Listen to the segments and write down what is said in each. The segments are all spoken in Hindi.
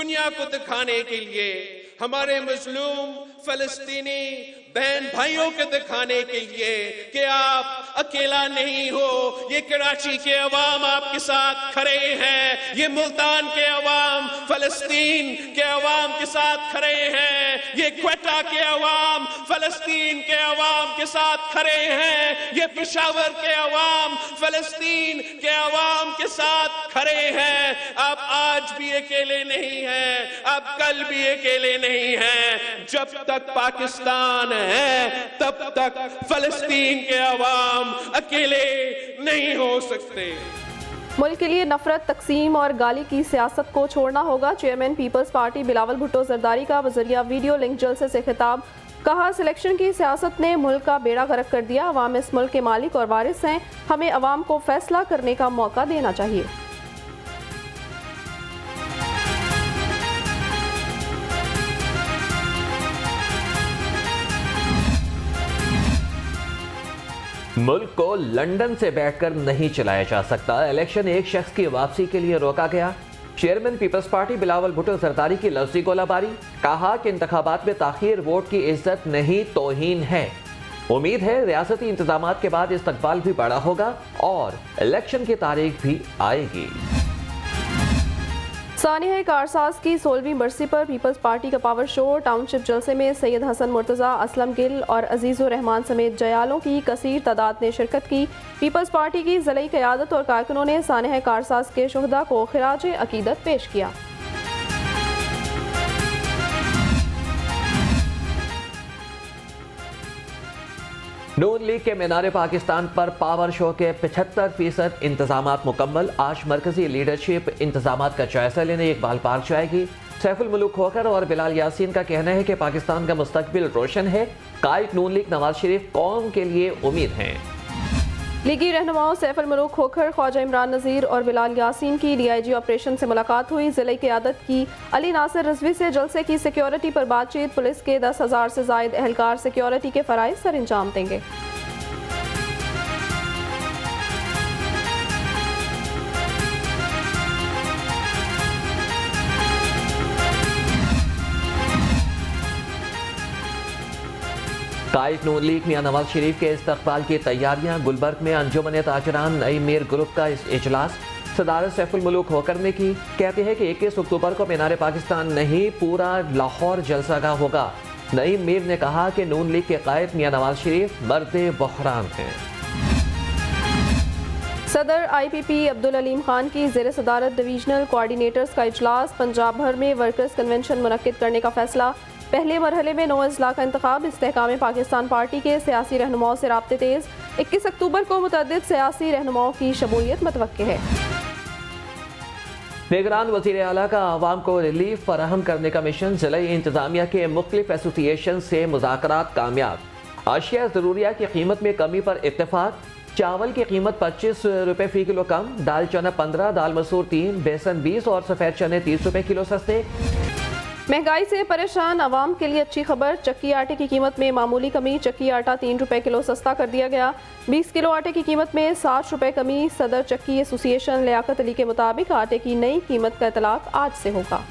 दुनिया को दिखाने के लिए, हमारे मजलूम फलस्तीनी बहन भाइयों के दिखाने के लिए कि आप अकेला नहीं हो। ये कराची के अवाम आपके साथ खड़े हैं, ये मुल्तान के अवाम फलस्तीन के अवाम के साथ खड़े हैं, ये क्वेटा के अवाम फलस्तीन के अवाम के साथ खड़े हैं, ये पेशावर के अवाम फलस्तीन के अवाम के साथ खड़े हैं। आप आज भी अकेले नहीं हैं, आप कल भी अकेले नहीं हैं। जब तक पाकिस्तान है तब तक फलस्तीन के अवाम अकेले नहीं हो सकते। मुल्क के लिए नफरत, तकसीम और गाली की सियासत को छोड़ना होगा। Chairman people's party Bilawal Bhutto Zardari का बजरिया वीडियो लिंक जलसे से खिताब। कहा, सिलेक्शन की सियासत ने मुल्क का बेड़ा गर्क कर दिया। अवाम इस मुल्क के मालिक और वारिस हैं, हमें अवाम को फैसला करने का मौका देना चाहिए। मुल्क को लंदन से बैठकर नहीं चलाया जा सकता। इलेक्शन एक शख्स की वापसी के लिए रोका गया। Chairman people's party Bilawal Bhutto Zardari की लफ्जी गोलाबारी। कहा कि इंतखाबात में ताखीर वोट की इज्जत नहीं, तौहीन है। उम्मीद है रियासती इंतजामात के बाद इस्तकबाल भी बड़ा होगा और इलेक्शन की तारीख भी आएगी। सानिया कारसाज की 16वीं बरसी पर पीपल्स पार्टी का पावर शो। टाउनशिप जलसे में सैयद हसन मुर्तज़ा, असलम गिल और अजीज़ुर रहमान समेत जयालों की कसीर तादाद ने शिरकत की। पीपल्स पार्टी की ज़िलाई क़यादत और कारकुनों ने सानिया कारसाज के शुहदा को खिराज अकीदत पेश किया। नून लीग के मीनार पाकिस्तान पर पावर शो के 75% इंतजामात मुकम्मल। आज मरकजी लीडरशिप इंतजामात का जायजा लेने इकबाल पार्क जाएगी। सैफुल मुल्क खोखर और बिलाल यासीन का कहना है कि पाकिस्तान का मुस्तकबिल रोशन है। कायद नून लीग नवाज शरीफ कौम के लिए उम्मीद हैं। लीगी रहनुमाओं सैफुल मुल्क खोखर, ख्वाजा इमरान नज़ीर और बिलाल यासीन की DIG ऑपरेशन से मुलाकात हुई। ज़िले क़यादत की अली नासिर रिजवी से जलसे की सिक्योरिटी पर बातचीत। पुलिस के 10,000 से ज़ायद एहलकार सिक्योरिटी के फ़राइज़ सर अंजाम देंगे। कायद नून लीग मियां नवाज शरीफ के इस्तकबाल की तैयारियां। गुलबर्ग में अंजुमन ताजरान नई मीर ग्रुप का इजलास सदारत सैफुल मुल्क खोखर ने की। कहते हैं कि 21 अक्टूबर को मीनार पाकिस्तान नहीं, पूरा लाहौर जलसागाह होगा। नई मीर ने कहा कि नून लीग के कायद मियां नवाज शरीफ मर्दे बहरान हैं। सदर IPP अब्दुल अलीम खान की ज़ेर सदारत डिवीजनल कोऑर्डिनेटर्स का इजलास। पंजाब भर में वर्कर्स कन्वेंशन मुनक्किद करने का फैसला। पहले मरहले में 9 अजला का इंतखाब। इस्तेहकाम पाकिस्तान पार्टी के सियासी रहनुमाओं से राब्ते तेज। 21 अक्टूबर को मुतअद्दिद सियासी रहनुमाओं की शमूलियत मतवक्के है। निगरान वज़ीर आला का आवाम को रिलीफ फराहम करने का मिशन। ज़िला इंतजामिया के मुख्तलिफ एसोसिएशन से मुज़ाकरात कामयाब। अशिया ज़रूरिया की कीमत में कमी पर इत्तेफाक। चावल की कीमत 25 रुपए फी किलो कम। दाल चना 15, दाल मसूर 3, बेसन 20 और सफ़ेद चने 30 रुपए किलो सस्ते। महंगाई से परेशान अवाम के लिए अच्छी खबर। चक्की आटे की कीमत में मामूली कमी। चक्की आटा 3 रुपए किलो सस्ता कर दिया गया। 20 किलो आटे की कीमत में 60 रुपए कमी। सदर चक्की एसोसिएशन लियाकत अली के मुताबिक आटे की नई कीमत का इतलाक आज से होगा।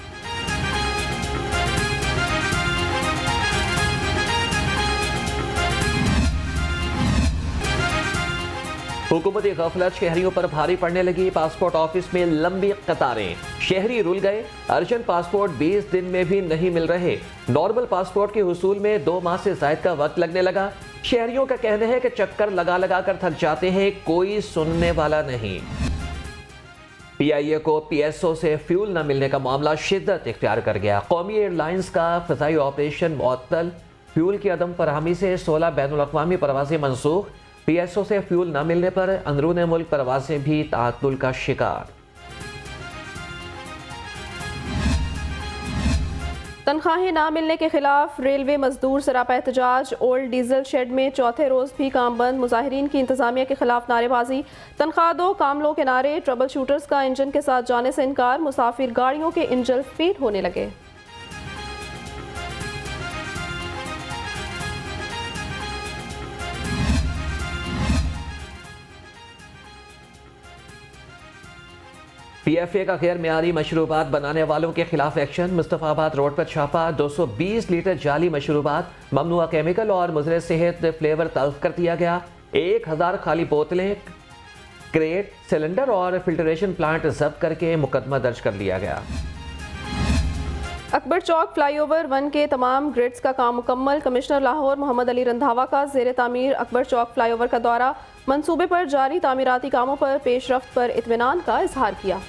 हुकूमती गफलत शहरियों पर भारी पड़ने लगी। पासपोर्ट ऑफिस में लंबी कतारें। शहरी रुल गए। अर्जेंट पासपोर्ट 20 दिन में भी नहीं मिल रहे। नॉर्मल पासपोर्ट के हुसूल में 2 माह से ज्यादा का वक्त लगने लगा। शहरियों का कहना है कि चक्कर लगा लगा कर थक जाते हैं, कोई सुनने वाला नहीं। PIA को PSO से फ्यूल न मिलने का मामला शिद्दत इख्तियार कर गया। कौमी एयरलाइंस का फ़िज़ाई ऑपरेशन मुअत्तल। फ्यूल की अदम फरहमी से 16 बैनुल-अक़वामी परवाज़ें मनसूख। PSO से फ्यूल न मिलने पर अंदरून मुल्क परवाज़ें भी ताअत्तुल का शिकार। तनख्वाहें ना मिलने के खिलाफ रेलवे मजदूर सरापा एहतजाज। ओल्ड डीजल शेड में चौथे रोज भी काम बंद। मुजाहिरीन की इंतजामिया के खिलाफ नारेबाजी। तनख्वाह दो, काम लो के नारे। ट्रबल शूटर्स का इंजन के साथ जाने से इनकार। मुसाफिर गाड़ियों के इंजन फेल होने लगे। PFA का गैर मियारी मशरूबात बनाने वालों के खिलाफ एक्शन। मुस्तफाबाद रोड पर छापा। 220 लीटर जाली मशरूबात, ममनुआ केमिकल और मुज़र सेहत फ्लेवर तल्फ कर दिया गया। 1000 खाली बोतलें, क्रेट, सिलेंडर और फिल्टरेशन प्लांट जब्त करके मुकदमा दर्ज कर लिया गया। अकबर चौक फ्लाईओवर 1 के तमाम ग्रिड्स का काम मुकम्मल। कमिश्नर लाहौर मोहम्मद अली रंधावा का ज़ेर तामीर अकबर चौक फ्लाईओवर का दौरा। मंसूबे पर जारी तामीराती कामों पर पेशरफ्त पर इत्मीनान का इजहार किया।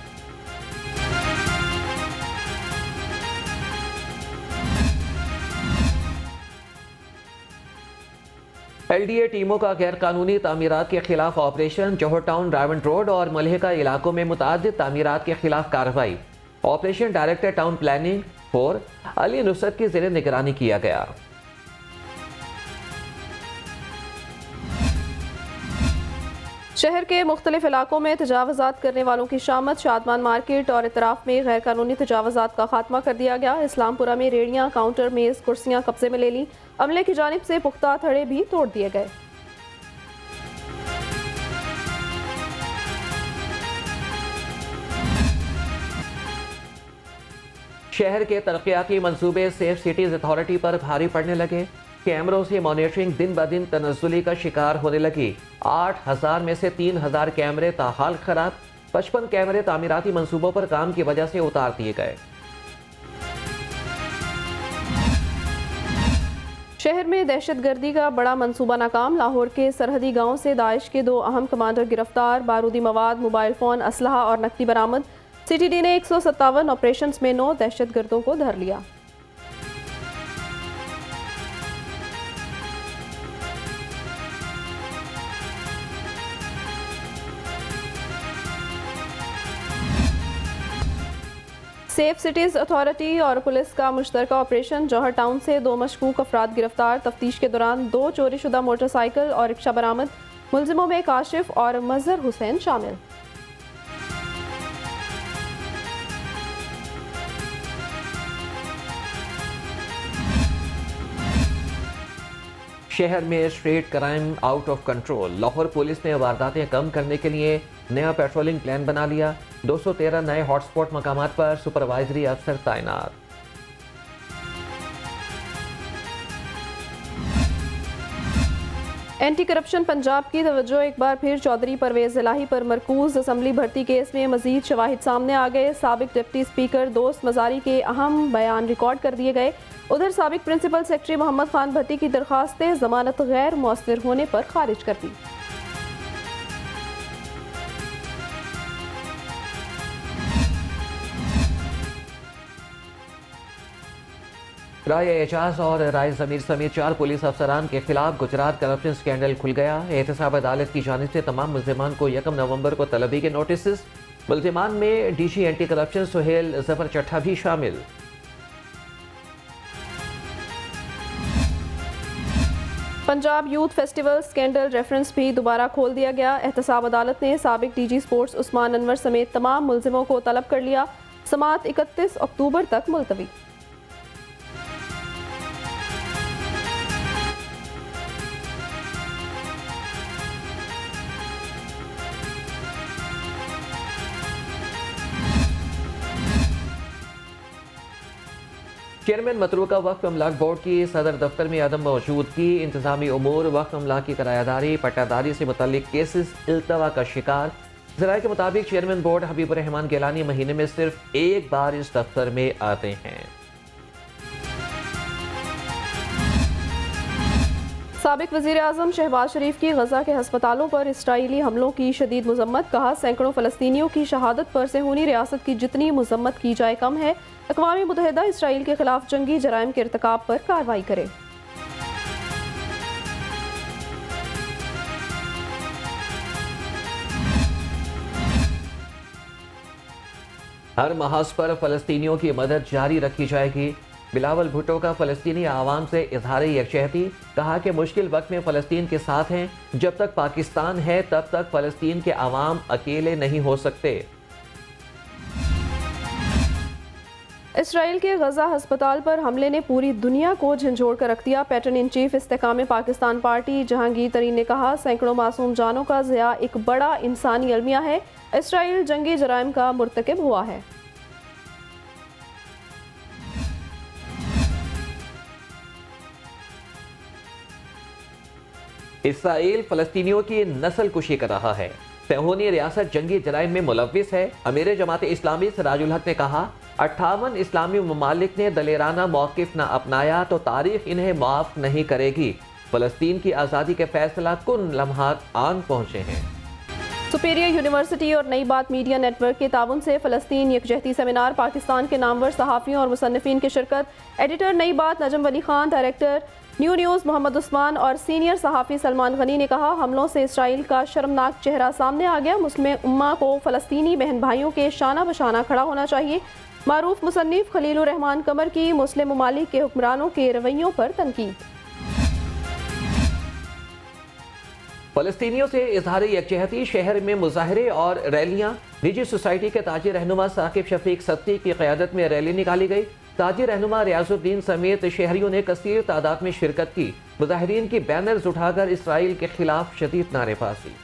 LDA टीमों का गैर कानूनी तामीरात के खिलाफ ऑपरेशन। जौहर टाउन, रावंड रोड और मलहका इलाकों में मुतादिद तामीरात के खिलाफ कार्रवाई। Operation director town planning 4 Ali Nusrat की ज़ेर निगरानी किया गया। शहर के मुख्तलिफ इलाकों में तजावज़ात करने वालों की शामत। शादमान मार्केट और इतराफ में गैर कानूनी तजावज़ात का खात्मा कर दिया गया। इस्लामपुरा में रेड़ियाँ, काउंटर, मेज़, कुर्सियाँ कब्जे में ले ली। अमले की जानिब से पुख्ता थड़े भी तोड़ दिए गए। शहर के तरक्याती मंसूबे सेफ सिटीज अथॉरिटी पर भारी पड़ने लगे। कैमरों से मॉनिटरिंग दिन ब दिन तनज़्ज़ुली का शिकार होने लगी। 8000 में से 3000 कैमरे ताहाल खराब। 55 कैमरे तामीराती मंसूबों पर काम की वजह से उतार दिए गए। शहर में दहशतगर्दी का बड़ा मंसूबा नाकाम। लाहौर के सरहदी गांव से दाइश के 2 अहम कमांडर गिरफ्तार। बारूदी मवाद, मोबाइल फ़ोन, असलहा और नकदी बरामद। CTD ने 157 ऑपरेशंस में 9 दहशतगर्दों को धर लिया। सेफ सिटीज अथॉरिटी और पुलिस का मुश्तरका ऑपरेशन। जौहर टाउन से 2 मशकूक अफराद गिरफ्तार। तफ्तीश के दौरान 2 चोरीशुदा मोटरसाइकिल और रिक्शा बरामद। मुलजिमों में काशिफ और मजहर हुसैन शामिल। शहर में street crime out of control. Lahore police ने वारदातें कम करने के लिए नया पेट्रोलिंग प्लान बना लिया। 213 नए हॉटस्पॉट मकामात पर सुपरवाइजरी अफसर तैनात। एंटी करप्शन पंजाब की तवज्जो एक बार फिर चौधरी परवेज इलाही पर मरकूज। असम्बली भर्ती केस में मजीद शवाहिद सामने आ गए। साबिक डिप्टी स्पीकर दोस्त मजारी के अहम बयान रिकॉर्ड कर दिए गए। उधर साबिक प्रिंसिपल सेक्रेटरी मोहम्मद खान भट्टी की दरखास्तें जमानत गैर मौसर होने पर खारिज कर दी। राय एजाज और राय जमीर समेत 4 पुलिस अफसरान के खिलाफ गुजरात करप्शन स्कैंडल खुल गया। एहतसाब अदालत की जानिब से तमाम मुल्जिमान को 1 नवंबर को तलबी के नोटिस। मुल्जिमान में DG anti corruption Suhail Zafar Chattha भी शामिल। Punjab youth festival scandal reference भी दोबारा खोल दिया गया। एहतसाब अदालत ने साबिक DG स्पोर्ट्स उस्मान अनवर समेत तमाम मुल्जिमों को तलब कर लिया। समाअत 31 अक्टूबर तक मुलतवी। चेयरमैन मतरूका वक्फ अमलाक बोर्ड की सदर दफ्तर में अदम मौजूदगी। इंतजामी उमूर, वक्फ अमलाक की किरायादारी, पट्टादारी से मुतल्लिक केसेस इल्तवा का शिकार। ज़राए के मुताबिक चेयरमैन बोर्ड हबीबुर रहमान गिलानी महीने में सिर्फ एक बार इस दफ्तर में आते हैं। साबिक वज़ीर आज़म शहबाज शरीफ की गजा के हस्पतालों पर इसराइली हमलों की शदीद मजम्मत। कहा, सैकड़ों फ़लस्तीनियों की शहादत पर सेहूनी रियासत की जितनी मजम्मत की जाए कम है। अक़वाम मुत्तहिदा इसराइल के खिलाफ जंगी जराइम के इर्तिकाब पर कार्रवाई करे। हर महाज पर फ़लस्तीनियों की मदद जारी रखी जाएगी। बिलावल भुट्टो का फ़लस्तीनी आवाम से इजहार यकजहती। कहा कि मुश्किल वक्त में फ़लस्तीन के साथ हैं। जब तक पाकिस्तान है तब तक फ़लस्तीन के आवाम अकेले नहीं हो सकते। इसराइल के गजा हस्पताल पर हमले ने पूरी दुनिया को झंझोड़ कर रख दिया। Patron in chief Istehkam Pakistan Party Jahangir Tareen ने कहा, सैकड़ों मासूम जानों का ज़िया एक बड़ा इंसानी अलमिया है। इसराइल जंगी जराइम का मुर्तकिब हुआ है। इसराइल फलस्तीनियों की नस्ल कुशी कर रहा है। सेहूनी रियासत जंगी जराइम में मुलव्विस है। अमीर जमात इस्लामी सिराजुल हक ने कहा, 58 इस्लामी ममालिक ने दलेराना मौक़िफ़ न अपनाया तो तारीख इन्हें माफ़ नहीं करेगी। फ़लस्तीन की आज़ादी के फैसला कुन लम्हात आन पहुँचे हैं। सुपीरियर यूनिवर्सिटी और नई बात मीडिया नेटवर्क के ताउन से फ़लस्तीन यकजहती सेमिनार, पाकिस्तान के नामवर सहाफ़ियों और मुसन्निफ़ीन की शिरकत। Editor Nai Baat Najam Wali Khan, director New News Mohammad Usman और सीनियर सहाफ़ी सलमान गनी ने कहा, हमलों से इसराइल का शर्मनाक चेहरा सामने आ गया। मुस्लिम उम्मा को फ़लस्तीनी बहन भाइयों के शाना बशाना खड़ा होना चाहिए। मारूफ मुसन्निफ खलीलुर रहमान कमर की मुस्लिम ममालिक के हुक्मरानों के रवैयों पर तनकीद। फ़लस्तीनियों से इजहार यकजहती, शहर में मुजाहरे और रैलियां। निजी सोसाइटी के ताजी रहनुमा साकिब शफीक सत्ती की क़यादत में रैली निकाली गई। ताजी रहनुमा रियाजुद्दीन समेत शहरियों ने कसीर तादाद में शिरकत की। मुजाहिरीन की बैनर्स उठाकर इसराइल के खिलाफ शदीद नारेबाजी।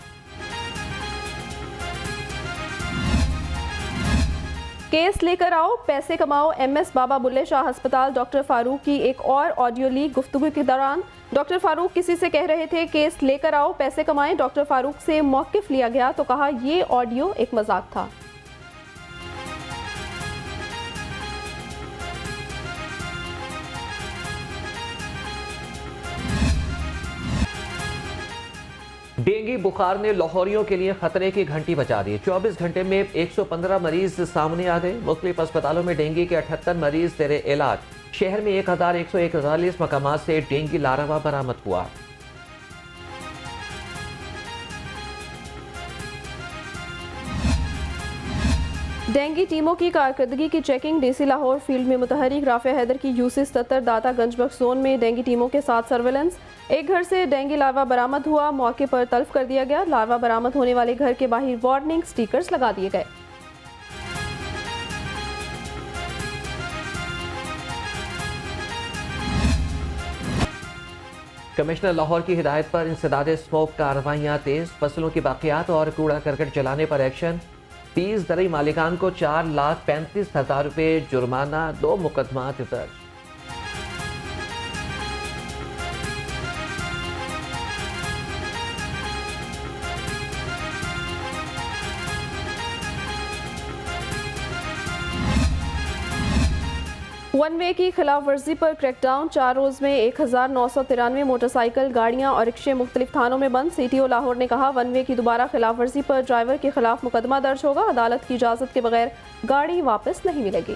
केस लेकर आओ पैसे कमाओ, MS बाबा बुल्ले शाह अस्पताल। डॉक्टर फारूक की एक और ऑडियो लीक गुफ्तगू के दौरान डॉक्टर फारूक किसी से कह रहे थे केस लेकर आओ पैसे कमाएं। डॉक्टर फारूक से मौक़िफ़ लिया गया तो कहा ये ऑडियो एक मजाक था। डेंगू बुखार ने लाहौरियों के लिए खतरे की घंटी बजा दी। 24 घंटे में 115 मरीज सामने आ गए। मुख्तलिफ अस्पतालों में डेंगू के 78 मरीज जेरे इलाज। शहर में 1141 मकामात से डेंगू लार्वा बरामद हुआ। डेंगी टीमों की कारकर्दगी की चेकिंग। DC लाहौर फील्ड में मुतहरिक राफिया हैदर की UC 77 दाता गंजबख्श जोन में डेंगी टीमों के साथ सर्वेलेंस। एक घर से डेंगी लार्वा बरामद हुआ, मौके पर तल्फ कर दिया गया। लार्वा बरामद होने वाले घर के बाहर वार्निंग स्टिकर्स लगा दिए गए। कमिश्नर लाहौर की हिदायत पर इंसदाद स्मोक कार्रवाइयाँ तेज। फसलों की बाकियात और कूड़ा करकट जलाने पर एक्शन। 30 दरई मालिकान को 4,35,000 रुपये जुर्माना, 2 मुकदमात दर्ज। वन वे की खिलाफ वर्जी पर क्रैकडाउन। 4 रोज़ में 1993 मोटरसाइकिल, गाड़ियां और रिक्शे मुख्तलिफ थानों में बंद। CTO लाहौर ने कहा, वन वे की दोबारा खिलाफ वर्जी पर ड्राइवर के खिलाफ मुकदमा दर्ज होगा। अदालत की इजाज़त के बगैर गाड़ी वापस नहीं मिलेगी।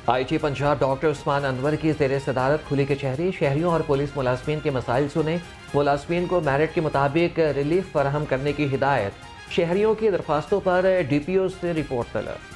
IG पंजाब डॉक्टर उस्मान अनवर की ज़ेरे सदारत खुली कचहरी। शहरियों और पुलिस मुलाजमीन के मसाइल सुने। मुलाजमीन को मेरिट के मुताबिक रिलीफ फराहम करने की हिदायत। शहरियों की दरख्वास्तों पर DPO से रिपोर्ट तलब।